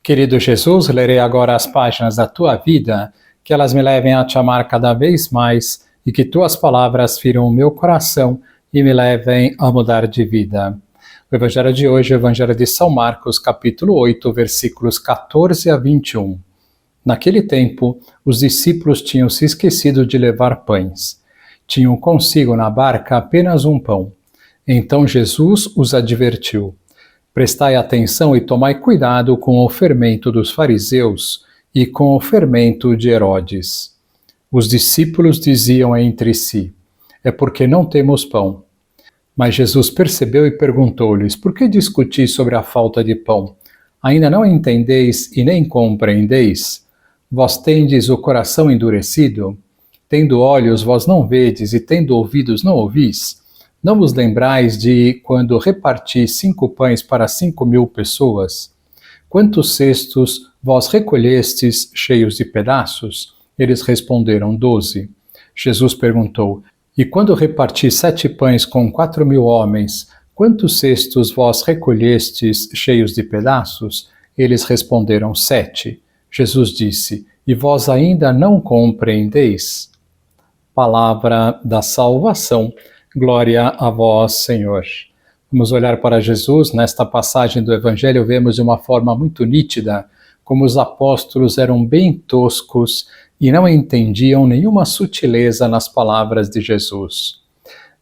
Querido Jesus, lerei agora as páginas da Tua vida, que elas me levem a te amar cada vez mais e que Tuas palavras firam o meu coração e me levem a mudar de vida. O Evangelho de hoje é o Evangelho de São Marcos, capítulo 8, versículos 14 a 21. Naquele tempo, os discípulos tinham se esquecido de levar pães. Tinham consigo na barca apenas um pão. Então Jesus os advertiu: prestai atenção e tomai cuidado com o fermento dos fariseus e com o fermento de Herodes. Os discípulos diziam entre si: é porque não temos pão. Mas Jesus percebeu e perguntou-lhes: por que discutis sobre a falta de pão? Ainda não entendeis e nem compreendeis? Vós tendes o coração endurecido? Tendo olhos, vós não vedes, e tendo ouvidos, não ouvis? Não vos lembrais de quando reparti 5 pães para 5.000 pessoas? Quantos cestos vós recolhestes cheios de pedaços? Eles responderam: 12. Jesus perguntou: e quando reparti 7 pães com 4.000 homens, quantos cestos vós recolhestes cheios de pedaços? Eles responderam: 7. Jesus disse: e vós ainda não compreendeis? Palavra da salvação. Glória a vós, Senhor. Vamos olhar para Jesus. Nesta passagem do Evangelho vemos de uma forma muito nítida como os apóstolos eram bem toscos e não entendiam nenhuma sutileza nas palavras de Jesus.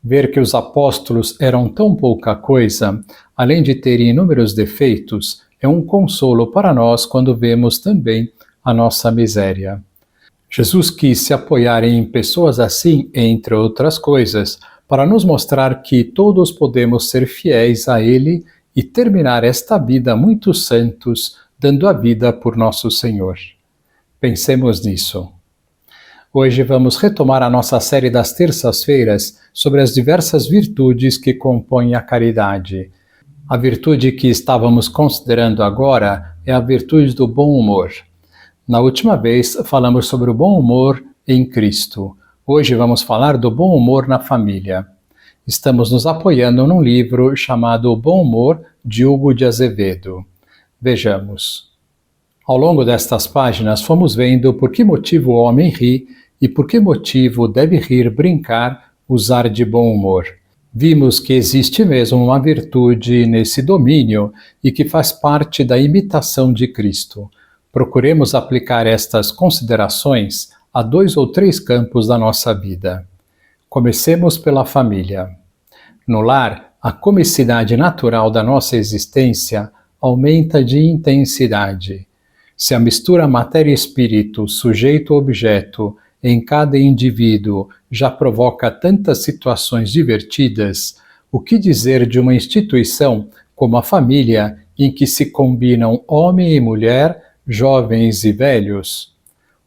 Ver que os apóstolos eram tão pouca coisa, além de terem inúmeros defeitos, é um consolo para nós quando vemos também a nossa miséria. Jesus quis se apoiar em pessoas assim, entre outras coisas, para nos mostrar que todos podemos ser fiéis a Ele e terminar esta vida muito santos, dando a vida por nosso Senhor. Pensemos nisso. Hoje vamos retomar a nossa série das terças-feiras sobre as diversas virtudes que compõem a caridade. A virtude que estávamos considerando agora é a virtude do bom humor. Na última vez falamos sobre o bom humor em Cristo. Hoje vamos falar do bom humor na família. Estamos nos apoiando num livro chamado O Bom Humor, de Hugo de Azevedo. Vejamos. Ao longo destas páginas fomos vendo por que motivo o homem ri e por que motivo deve rir, brincar, usar de bom humor. Vimos que existe mesmo uma virtude nesse domínio e que faz parte da imitação de Cristo. Procuremos aplicar estas considerações a 2 ou 3 campos da nossa vida. Comecemos pela família. No lar, a comicidade natural da nossa existência aumenta de intensidade. Se a mistura matéria e espírito, sujeito-objeto, em cada indivíduo já provoca tantas situações divertidas, o que dizer de uma instituição como a família, em que se combinam homem e mulher, jovens e velhos?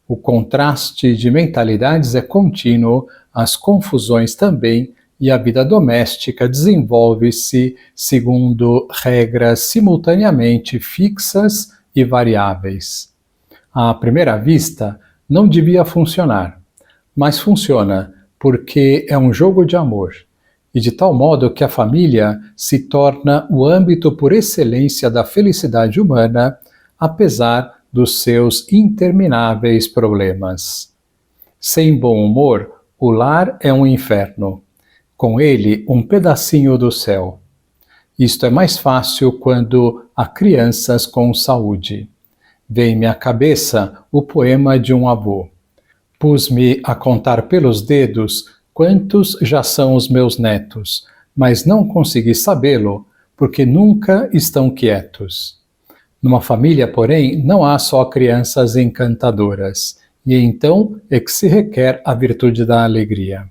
O contraste de mentalidades é contínuo, as confusões também, e a vida doméstica desenvolve-se segundo regras simultaneamente fixas e variáveis. À primeira vista, não devia funcionar, mas funciona porque é um jogo de amor, e de tal modo que a família se torna o âmbito por excelência da felicidade humana, apesar dos seus intermináveis problemas. Sem bom humor, o lar é um inferno, com ele um pedacinho do céu. Isto é mais fácil quando há crianças com saúde. Vem-me à cabeça o poema de um avô. Pus-me a contar pelos dedos quantos já são os meus netos, mas não consegui sabê-lo, porque nunca estão quietos. Numa família, porém, não há só crianças encantadoras, e então é que se requer a virtude da alegria.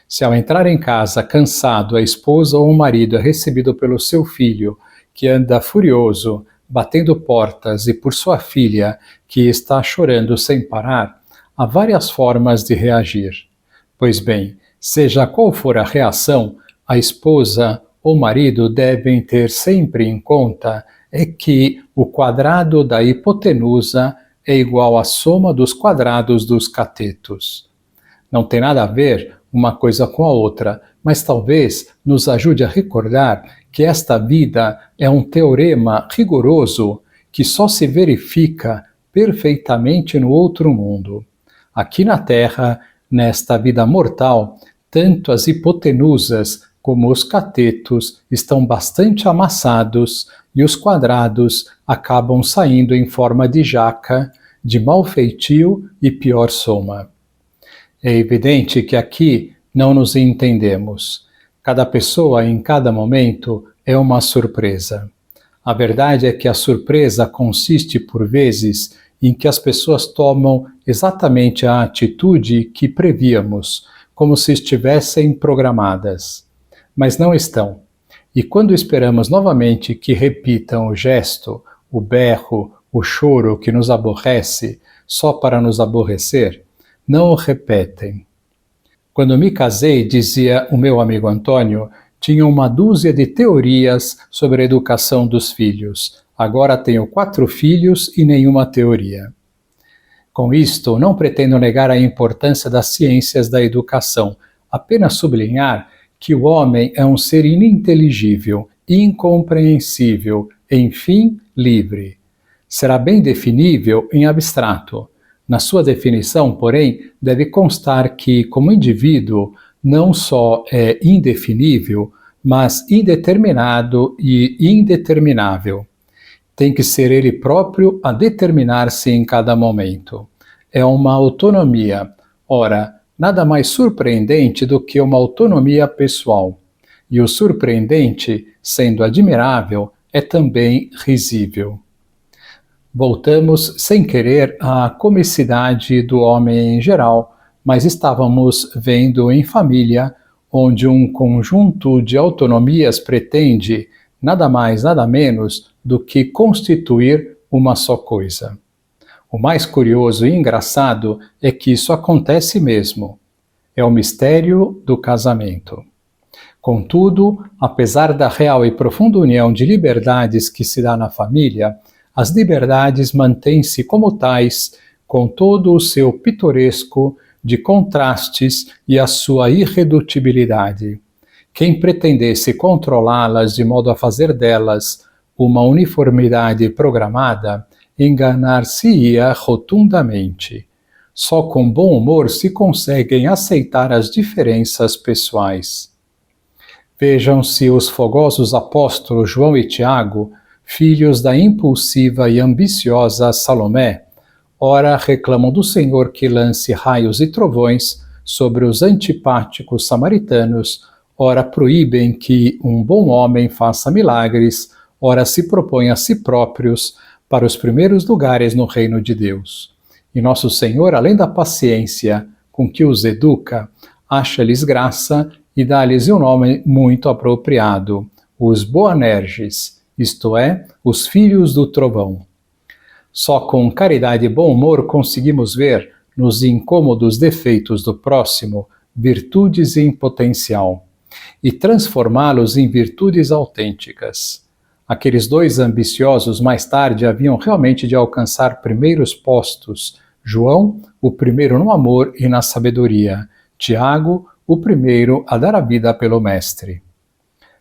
Se ao entrar em casa cansado, a esposa ou o marido é recebido pelo seu filho, que anda furioso, batendo portas, e por sua filha, que está chorando sem parar, há várias formas de reagir. Pois bem, seja qual for a reação, a esposa ou marido devem ter sempre em conta é que o quadrado da hipotenusa é igual à soma dos quadrados dos catetos. Não tem nada a ver uma coisa com a outra, mas talvez nos ajude a recordar que esta vida é um teorema rigoroso que só se verifica perfeitamente no outro mundo. Aqui na Terra, nesta vida mortal, tanto as hipotenusas como os catetos estão bastante amassados e os quadrados acabam saindo em forma de jaca, de mau feitio e pior soma. É evidente que aqui não nos entendemos. Cada pessoa em cada momento é uma surpresa. A verdade é que a surpresa consiste, por vezes, em que as pessoas tomam exatamente a atitude que prevíamos, como se estivessem programadas. Mas não estão. E quando esperamos novamente que repitam o gesto, o berro, o choro que nos aborrece, só para nos aborrecer, não o repetem. Quando me casei, dizia o meu amigo Antônio, tinha uma dúzia de teorias sobre a educação dos filhos. Agora tenho 4 filhos e nenhuma teoria. Com isto, não pretendo negar a importância das ciências da educação, apenas sublinhar que o homem é um ser ininteligível, incompreensível, enfim, livre. Será bem definível em abstrato. Na sua definição, porém, deve constar que, como indivíduo, não só é indefinível, mas indeterminado e indeterminável. Tem que ser ele próprio a determinar-se em cada momento. É uma autonomia. Ora, nada mais surpreendente do que uma autonomia pessoal. E o surpreendente, sendo admirável, é também risível. Voltamos, sem querer, à comicidade do homem em geral, mas estávamos vendo em família, onde um conjunto de autonomias pretende, nada mais, nada menos, do que constituir uma só coisa. O mais curioso e engraçado é que isso acontece mesmo. É o mistério do casamento. Contudo, apesar da real e profunda união de liberdades que se dá na família, as liberdades mantêm-se como tais, com todo o seu pitoresco de contrastes e a sua irredutibilidade. Quem pretendesse controlá-las de modo a fazer delas uma uniformidade programada, enganar-se-ia rotundamente. Só com bom humor se conseguem aceitar as diferenças pessoais. Vejam-se os fogosos apóstolos João e Tiago, filhos da impulsiva e ambiciosa Salomé, ora reclamam do Senhor que lance raios e trovões sobre os antipáticos samaritanos, ora proíbem que um bom homem faça milagres, ora se propõem a si próprios para os primeiros lugares no reino de Deus. E nosso Senhor, além da paciência com que os educa, acha-lhes graça e dá-lhes um nome muito apropriado, os Boanerges, isto é, os filhos do trovão. Só com caridade e bom humor conseguimos ver, nos incômodos defeitos do próximo, virtudes em potencial, e transformá-los em virtudes autênticas. Aqueles 2 ambiciosos mais tarde haviam realmente de alcançar primeiros postos. João, o primeiro no amor e na sabedoria. Tiago, o primeiro a dar a vida pelo Mestre.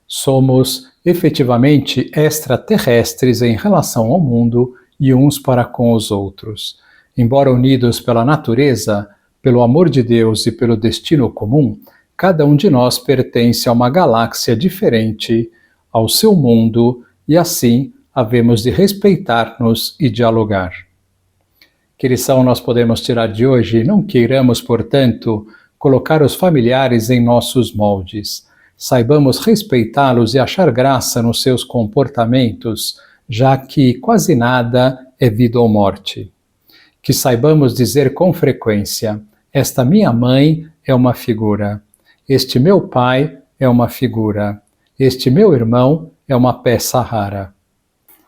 Somos, efetivamente, extraterrestres em relação ao mundo e uns para com os outros. Embora unidos pela natureza, pelo amor de Deus e pelo destino comum, cada um de nós pertence a uma galáxia diferente, ao seu mundo, e assim havemos de respeitar-nos e dialogar. Que lição nós podemos tirar de hoje? Não queiramos, portanto, colocar os familiares em nossos moldes. Saibamos respeitá-los e achar graça nos seus comportamentos, já que quase nada é vida ou morte. Que saibamos dizer com frequência: esta minha mãe é uma figura, este meu pai é uma figura, este meu irmão é uma peça rara.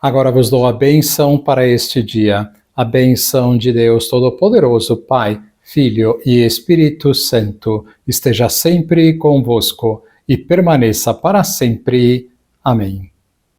Agora vos dou a bênção para este dia, a bênção de Deus Todo-Poderoso, Pai, Filho e Espírito Santo, esteja sempre convosco e permaneça para sempre. Amém.